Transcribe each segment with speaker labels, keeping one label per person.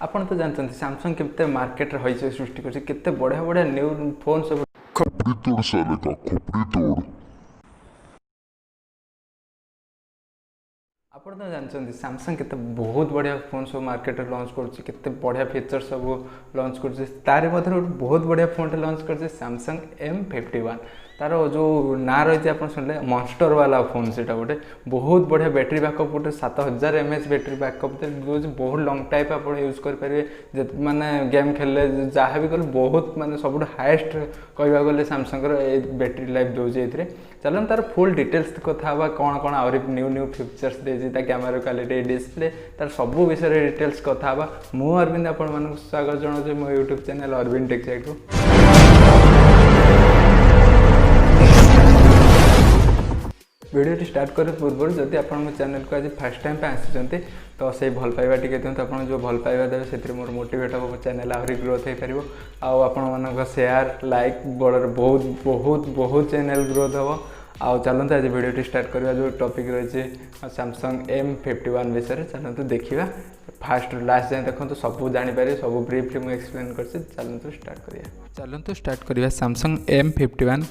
Speaker 1: आपण तो जानते सैमसंग केते मार्केट रही सृष्टि करते बढ़िया बढ़िया न्यू फोन सब
Speaker 2: खोपड़ी तोड़ साले का खोपड़ी तोड़।
Speaker 1: आपण तो जानते सैमसंग केते बहुत बढ़िया फोन सब मार्केट लॉन्च करते बढ़िया फीचर सब लॉन्च कर बहुत बढ़िया फोन लॉन्च कर सैमसंग M51 तार जो ना रही आप शुणिले मॉन्स्टर वाला फोन से गोटे बहुत बढ़िया बैटरी बैकअप गोटे 7000 mAh बैटरी बैकअप जो बहुत लंग टाइप आप यूज करेंगे माने गेम खेले जहाँ भी कले बहुत माने सब हाएस्ट कहवा गले सैमसंग बैटरी लाइफ दूसरे चलो तार फुल डिटेल्स कथा कौन कौन आहरी न्यू न्यू फीचर्स देती कैमेरा क्वालिटी डिस्प्ले तार सब विषय डिटेल्स कथा मु अरविंद आपण स्वागत जनाऊँ मो YouTube channel Arvind tech chat video start करे पूर्व जदि आप चैनल को आज फर्स्ट टाइम पे आसी तो से भल पाइबा टिके दिखाते आप जो भल पाइबा देवे से मोर मोटिवेट हम चैनल आहरी ग्रोथ हो पार आपण शेयर लाइक बड़ बहुत बहुत बहुत चैनल ग्रोथ हम आउ चलते आज वीडियो स्टार्ट करवा जो टॉपिक रही है सैमसंग M51 विषय चलते देखा फास्ट लास्ट जाए देखो सब जापर सब ब्रीफली मुझे एक्सप्लेन कर चलते स्टार्ट करवा सैमसंग M51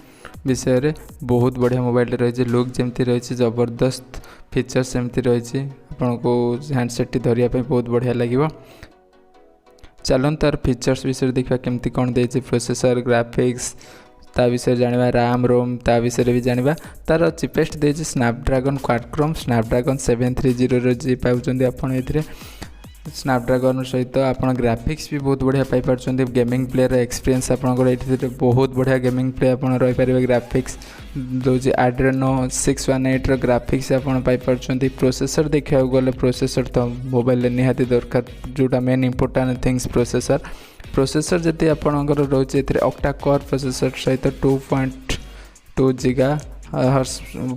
Speaker 1: विषय रे बहुत बढ़िया मोबाइल रही लुक जमती रही जबरदस्त फीचर्स सेमती रही आपन को हैंडसेट धरिया बहुत बढ़िया लगे चलन तार फीचर्स विषय देखा केमती कौन दे प्रोसेसर ग्राफिक्स ता विषय जाना रैम रोम ता विषय भी जाना तार चिपेस्ट दे स्नैपड्रैगन क्वाडक्रॉम स्नैपड्रैगन 730 जी पाँच आपड़ स्नैपड्रैगन सहित आप ग्राफिक्स भी बहुत बढ़िया पाई गेमिंग प्लेयर एक्सपीरियंस आपंकर बहुत बढ़िया गेमिंग प्ले आप रहीपर ग्राफिक्स दूसरी Adreno 618 ग्राफिक्स आपई प्रोसेसर देखा गले प्रोसेसर तो मोबाइल निहाती दरकार जोटा मेन इंपोर्टेंट थिंग्स प्रोसेसर जब आपंकर रोचे ऑक्टा कोर प्रोसेसर सहित 2.2 GHz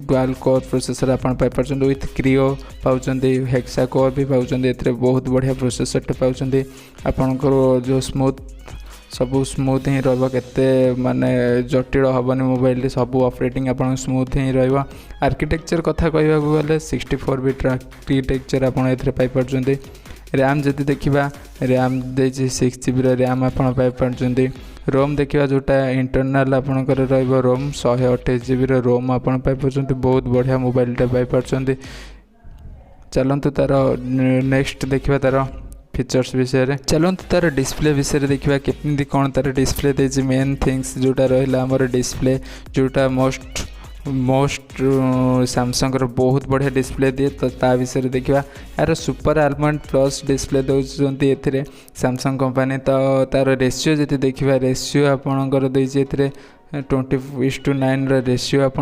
Speaker 1: डुअल कोर प्रोसेसर आप विथ क्रियो पाँच हेक्सा कोर भी पाँच बहुत बढ़िया प्रोसेसर पाँच आपणकर जो स्मूथ सब स्मूथ ही रते माने जटिल हेनी मोबाइल सब ऑपरेटिंग आप स्मूथ ही आर्किटेक्चर कथा कहवाक गले 64 बिट आर्किटेक्चर आपड़ रैम जब देखा रैम दे 6 GB रैम आपड़ी रोम देखा जोटा इंटरनाल आपंकर रोम 128 GB रोम आपड़ी बहुत बढ़िया मोबाइल पाई चलतु तार नेक्स्ट देखा तार फीचर्स विषय चलतु तार डिस्प्ले विषय देखा केमती कौन तार डिस्प्ले दे मेन थिंग्स जोटा रहा आमर डिस्प्ले जोटा मोस्ट सैमसंग बहुत बढ़िया डिस्प्ले दिए तो ता विषय देखा यार सुपर आलमंड प्लस डिस्प्ले दौरान ए सैमसंग कंपनी तो तार रेशियो जी देखा रेशियो आपंकर 20:9 रेशियो आप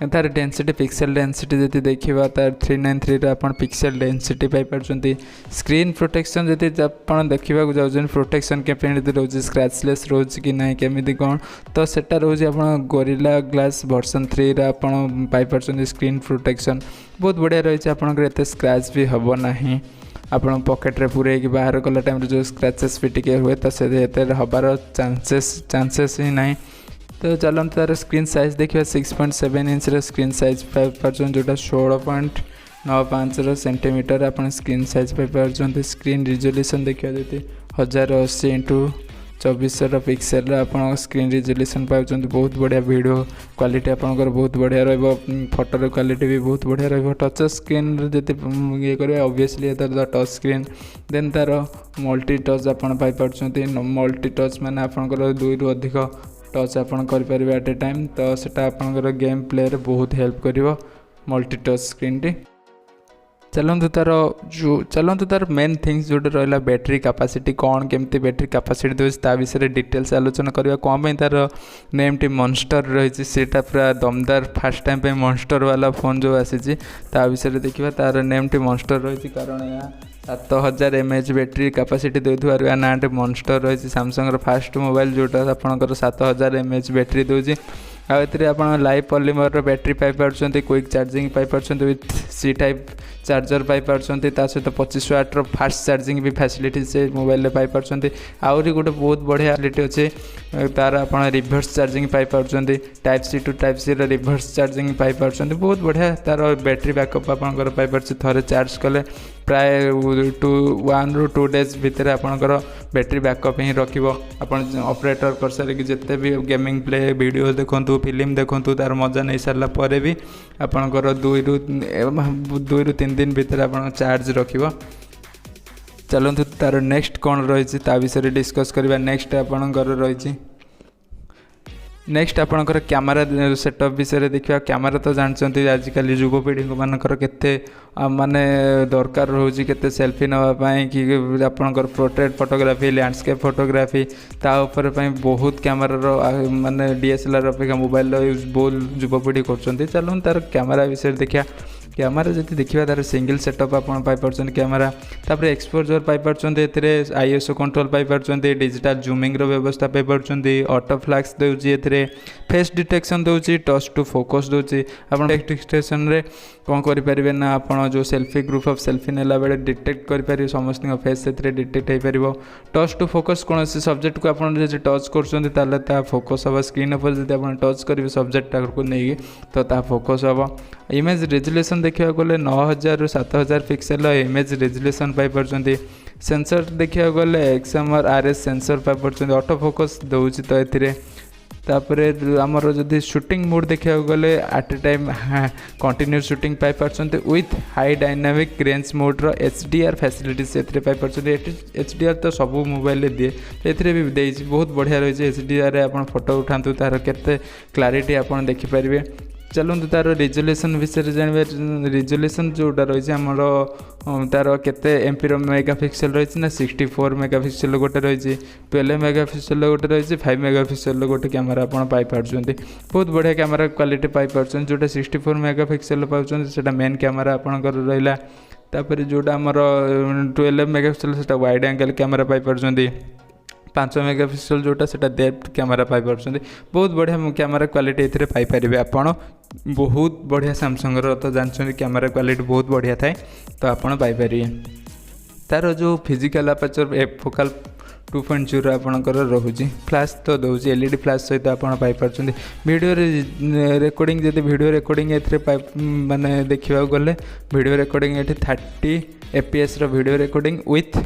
Speaker 1: तार डेनसीटी पिक्सेल डेनसीटी जब देखा तार 393 आप पिक्सेल डेनसीटी पाई स्क्रीन प्रोटेक्शन जब आप देखा जाऊँ प्रोटेक्शन केमती रोज स्क्रैचलेस रोज कि ना केमी कौन तो सेटा रोज आप गोरिल्ला ग्लास वर्जन 3 पाई स्क्रीन प्रोटेक्शन बहुत बढ़िया रही है आपंकर एत स्क्रैच भी हम ना आप पकेट्रे पूरे बाहर कला टाइम जो स्क्रैचेस भी टी हुए तो से हबार चांसेस ही ना तो चलते तार स्क्रीन साइज देखिए 6.7 इंच स्क्रीन साइज पाई जोटा 16.95 सेंटीमीटर आप स्क्रीन साइज पाई स्क्रीन रिजोल्यूशन देखा जी 1080x2400 पिक्सेल आप स्क्रीन रिजोल्यूशन पाँच बहुत बढ़िया वीडियो क्वालिटी आपंकर बहुत बढ़िया फोटोर क्वालिटी भी बहुत बढ़िया टच स्क्रीन जब ये करेंगे ऑब्वियसली टच स्क्रीन देन तार मल्टी टच आपड़ी मल्टी टच माने आपंकर 2 ରୁ अधिक टच आप करेंगे एट ए टाइम तो सेटा आपंकर गेम प्ले रे बहुत हेल्प कर मल्टी टच स्क्रीन टी चलतु तार मेन थिंग्स जो रहा बैटरी कैपेसिटी कौन केमती बैटरी कैपेसिटी दूसरी विषय डिटेल्स आलोचना करवा कौन तार नेम टी मॉन्स्टर रही सीटा पूरा दमदार फास्ट टाइम पे मॉन्स्टर वाला फोन जो आसी विषय देखा तार नेम टी मॉन्स्टर रही कारण यह 7000 mAh बैटरी कैपेसिटी देउथुवार या नाटे मॉन्स्टर रही सैमसंग फास्ट मोबाइल जोटा आपंकर 7000 mAh बैटरी दूसरी आप लाइव पॉलीमर बैटरी पाई क्विक चार्जिंग पाई विथ सी टाइप चार्जर पाई सहित 25 वाट फास्ट चार्जिंग भी फैसिलिटी से मोबाइल पाई आहरी गोटे बहुत बढ़िया फैसिलिटी अच्छे तार आप रिभर्स चार्जिंग पाई type C to type C reverse charging पाई बहुत बढ़िया तार बैटरी बैकअप आपंकर पाई थे चार्ज कले प्राय 1 ରୁ 2 डेज भितर आपणकर बैटरी बैकअप ही रखिबो। आपण ऑपरेटर कर सारे कि जते भी गेमिंग प्ले वीडियो देखंतु फिल्म देखंतु तार मजा नहीं सारला परे भी आपणकर 2 ରୁ 3 दिन भितर आपण चार्ज रखिबो। चलतु तार नेक्स्ट कौन रही ता विषय डिस्कस करवा। नेक्स्ट आपणकर रही नेक्स्ट आपणकर कैमरा सेटअप विषय देखा। कैमरा तो जानते आजिकल युवपीढ़ी मानकर केते माने दरकार रोचे केते सेल्फी नापाई कि आपणकर पोर्ट्रेट फोटोग्राफी लैंडस्केप फोटोग्राफी ता उपर बहुत कैमरार माने डीएसएलआर अपेक्षा मोबाइल यूज बहुत युवपीढ़ी कर। चलो तार कैमरा विषय देखा। कैमरा जब देखा तार सिंगल सेटअप आप कैमरा तापर exposure Piper ISO control Piper digital zooming व्यवस्था पाइपर ऑटो फ्लैक्स दूसरी फेस डिटेक्शन दूसरी टच टू फोकस दूसरी आप डिटेक्शन रे कौन करें ना आप जो सेल्फी ग्रुप ऑफ सेल्फी नेला बेले डिटेक्ट करें समस्त फेस से डिटेक्ट हो पार। टच टू फोकस कौन सब्जेक्ट को आप टच कर फोकस हम स्क्रीन उपर जब आप टच करेंगे सब्जेक्ट को नहीं तो फोकस हम। इमेज रेजुलेशन देखा गले 9000 ରୁ 7000 pixel image resolution Piper. Sensor देखा गले XMR RS sensor Piper. Auto focus दूसरी तो ये तापर आमर जदि शूटिंग मोड देखा गले at a time continuous shooting पाइपर with high dynamic range mode HDR facility से पाइपर। HDR तो सब मोबाइल दिए ये भी दे बहुत बढ़िया रही HDR आप फोटो उठातु तार केते क्लारिटी आप देखिपारे। चलते तार रिजोल्यूशन विषय जानवे। रिजोल्यूशन जोटा रही आमर तार केते एमपीर मेगापिक्सेल रही ना 64 मेगापिक्सेल गोटे रही 12 मेगापिक्सेल गोटे रही 5 मेगापिक्सेल गोटे कैमरा आप पाइपर। बहुत बढ़िया कैमरा क्वालिटी पाइपर। जोटा 64 मेगापिक्सेल पाँच से मेन कैमरा आपंकर रहा। तापर जोटा आमर 12 मेगापिक्सेल से wide angle camera Piper. 5 megapixel जोटा से डेप्थ कैमरा पाइपर। बहुत बढ़िया कैमरा क्वालिटी ये पाइपर आपड़। बहुत बढ़िया सैमसंग तो जानते कैमरा क्वालिटी बहुत बढ़िया थाए तो आपड़ पाइपर। तार जो फिजिकल अपर्चर एफ फोकल 2.0 आपणकर रोचे फ्लैश तो दूसरी एलईडी फ्लैश सहित आप पाइपर। वीडियो रिकॉर्डिंग जब वीडियो रिकॉर्डिंग ए माने देखा गले वीडियो रिकॉर्डिंग ये 30 fps video recording with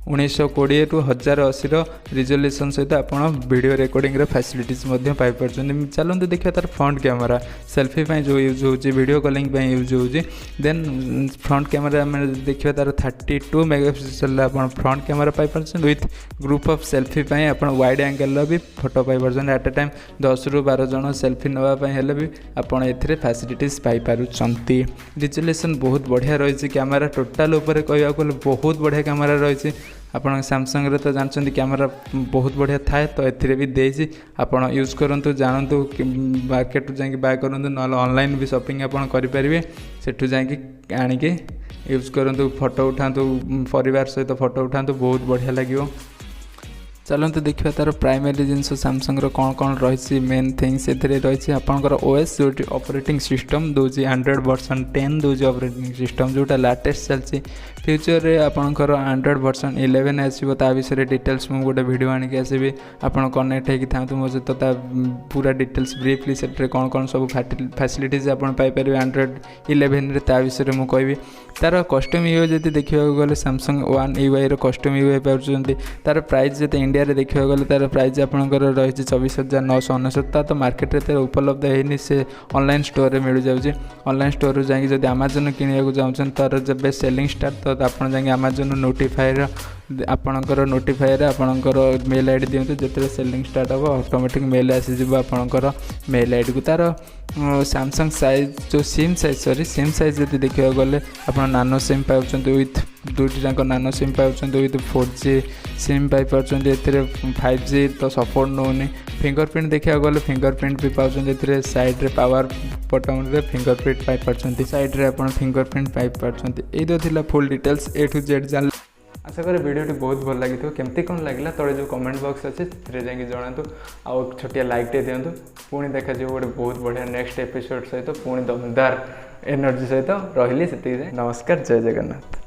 Speaker 1: 1920 to 1080 resolution सहित आप वीडियो रिकॉर्डिंग फैसिलिटीज पाइपर। चलते देखा तार फ्रंट कैमरा सेल्फी जो यूज हो वीडियो कॉलिंग यूज हो। देन फ्रंट कैमरा देखा तार 32 मेगापिक्सेल आप फ्रंट कैमरा पाइपर विथ ग्रुप ऑफ सेल्फी आप वाइड एंगल भी फोटो पाइपर। एट ए टाइम 10 ରୁ 12 जन सेल्फी नापी भी आप फैसिलिटीज पाइपर। रिजोल्यूशन बहुत बढ़िया रही कैमरा टोटाल उपर कह बहुत बढ़िया कैमरा रही। आप सैमसंग तो जानते कैमरा बहुत बढ़िया थाए तो ये भी देसी आप यूज करूँ जानतु मार्केट जाकि बाय करूँ ना ऑनलाइन भी शॉपिंग आप करेंगे सेठू जाकि आनिके यूज करूँ फोटो उठातु परिवार सहित फोटो उठातु बहुत बढ़िया लगे। चलते देखा तार प्राइमरी जिनस सैमसंग कौन कौन रही मेन थिंग्स रही आपंकर ओएस जो ऑपरेटिंग सिस्टम दूसरी एंड्रॉइड वर्जन 10 दूसरी ऑपरेटिंग सिस्टम जोटा लेटेस्ट चलती। फ्यूचर रे आपंकर एंड्रॉइड वर्जन 11 आसो ता विषय डिटेल्स मुझे गोटे वीडियो आनिक आसबि आप कनेक्ट होगी था मो सहित पूरा डिटेल्स ब्रीफली से कौन कौन सब फैसिलिटीज आप पाइपर एंड्रॉइड 11 ता विषय मुझे कहि। तार कस्टम यूआई जब देखा गले Samsung One UI custom UI पाँच तार प्राइस जो इंडिया रे देखा गले तार प्राइस आपंकर रही 24,999 तो मार्केट रे उपलब्ध है से ऑनलाइन स्टोर रे मिल जाऊँगी। ऑनलाइन स्टोर जाकि जब आमाजन किणा चाहते तार जब सेलिंग स्टार्ट तो आप आमाजन नोटिफायर आपणकर नोटिफायर आपणकर मेल आईडी दिंतु जो सेलिंग स्टार्ट हम ऑटोमेटिक मेल आसीज आपणकर मेल आईडी को। तार सैमसंग साइज जो सिम साइज जब देखा गले आप नानो सिम पाँच विथ दुईटी जाक नानो सिम पाँच with 4G SIM Piper. 5G तो सपोर्ट नौनी। फिंगरप्रिंट देखा गले फिंगरप्रिंट भी पाँच साइड रे पावर बटन रे फिंगरप्रिंट पाइपर साइड रे आप फिंगरप्रिंट पाइपर। ये तो full details A to Z जान। आशा करें वीडियो बहुत भल लगी केमती कौन लगे तले जो कमेंट बॉक्स अच्छे से जाकि जनातु आउ छोटिया लाइक टे दिंतु। पुणी देखा गोटे बहुत बढ़िया नेक्स्ट एपिसोड सहित पुणी दमदार एनर्जी सहित रही से नमस्कार जय जगन्नाथ।